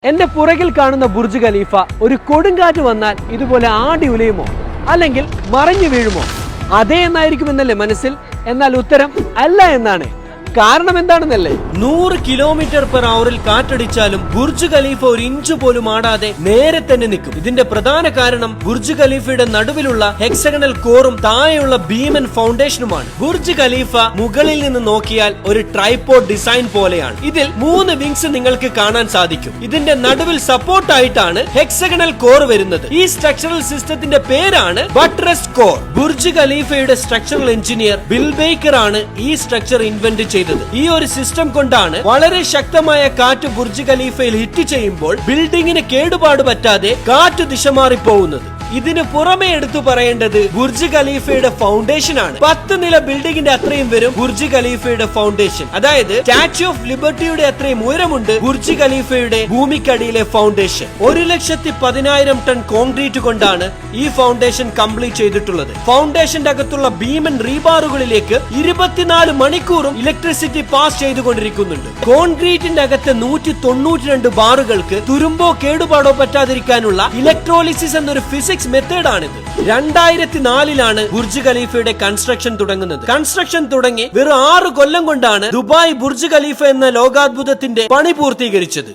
എന്റെ പുറകിൽ കാണുന്ന ബുർജ് ഖലീഫ ഒരു കൊടുങ്കാറ്റ് വന്നാൽ ഇതുപോലെ ആടി ഉലയുമോ അല്ലെങ്കിൽ മറിഞ്ഞു വീഴുമോ? അതേ എന്നായിരിക്കുമെന്നല്ലേ മനസ്സിൽ. എന്നാൽ ഉത്തരം അല്ല എന്നാണ്. കാരണം എന്താണെന്നല്ലേ? 100 km/h കാറ്റടിച്ചാലും ബുർജ് ഖലീഫ ഒരു ഇഞ്ച് പോലും ആടാതെ നേരെ തന്നെ നിൽക്കും. ഇതിന്റെ പ്രധാന കാരണം ബുർജ് ഖലീഫയുടെ നടുവിലുള്ള ഹെക്സഗണൽ കോറും താഴെയുള്ള ഭീമൻ ഫൗണ്ടേഷനുമാണ്. ബുർജ് ഖലീഫ മുകളിൽ നിന്ന് നോക്കിയാൽ ഒരു ട്രൈപോഡ് ഡിസൈൻ പോലെയാണ്. ഇതിൽ 3 വിങ്സ് നിങ്ങൾക്ക് കാണാൻ സാധിക്കും. ഇതിന്റെ നടുവിൽ സപ്പോർട്ട് ആയിട്ടാണ് ഹെക്സഗണൽ കോർ വരുന്നത്. ഈ സ്ട്രക്ചറൽ സിസ്റ്റത്തിന്റെ പേരാണ് ബട്ട്രസ് കോർ. ബുർജ് ഖലീഫയുടെ സ്ട്രക്ചറൽ എഞ്ചിനീയർ ബിൽ ബേക്കർ ആണ് ഈ സ്ട്രക്ചർ ഇൻവെന്റ് ചെയ്തത്. ഈ ഒരു സിസ്റ്റം കൊണ്ടാണ് വളരെ ശക്തമായ കാറ്റ് ബുർജ് ഖലീഫയിൽ ഹിറ്റ് ചെയ്യുമ്പോൾ ബിൽഡിംഗിന് കേടുപാട് പറ്റാതെ കാറ്റ് ദിശ മാറിപ്പോകുന്നത്. ഇതിന് പുറമെ എടുത്തു പറയേണ്ടത് ബുർജ് ഖലീഫയുടെ ഫൗണ്ടേഷൻ ആണ്. 10 നില ബിൽഡിംഗിന്റെ അത്രയും വരും ബുർജ് ഖലീഫയുടെ ഫൗണ്ടേഷൻ. അതായത് സ്റ്റാച്യു ഓഫ് ലിബർട്ടിയുടെ അത്രയും ഉയരമുണ്ട് ബുർജ് ഖലീഫയുടെ ഭൂമിക്കടിയിലെ ഫൗണ്ടേഷൻ. 1,10,000 ടൺ കോൺക്രീറ്റ് കൊണ്ടാണ് ഈ ഫൗണ്ടേഷൻ കംപ്ലീറ്റ് ചെയ്തിട്ടുള്ളത്. ഫൗണ്ടേഷന്റെ അകത്തുള്ള ഭീമൻ റീബാറുകളിലേക്ക് 24 മണിക്കൂറും ഇലക്ട്രിസിറ്റി പാസ് ചെയ്തുകൊണ്ടിരിക്കുന്നുണ്ട്. കോൺക്രീറ്റിന്റെ അകത്ത് 192 ബാറുകൾക്ക് തുരുമ്പോ കേടുപാടോ പറ്റാതിരിക്കാനുള്ള ഇലക്ട്രോളിസിസ് എന്നൊരു ഫിസിക്സ് മെത്തേഡാണിത്. 2004 ബുർജ് ഖലീഫയുടെ കൺസ്ട്രക്ഷൻ തുടങ്ങുന്നത്. കൺസ്ട്രക്ഷൻ തുടങ്ങി വെറും 6 കൊല്ലം കൊണ്ടാണ് ദുബായ് ബുർജ് ഖലീഫ എന്ന ലോകാത്ഭുതത്തിന്റെ പണി പൂർത്തീകരിച്ചത്.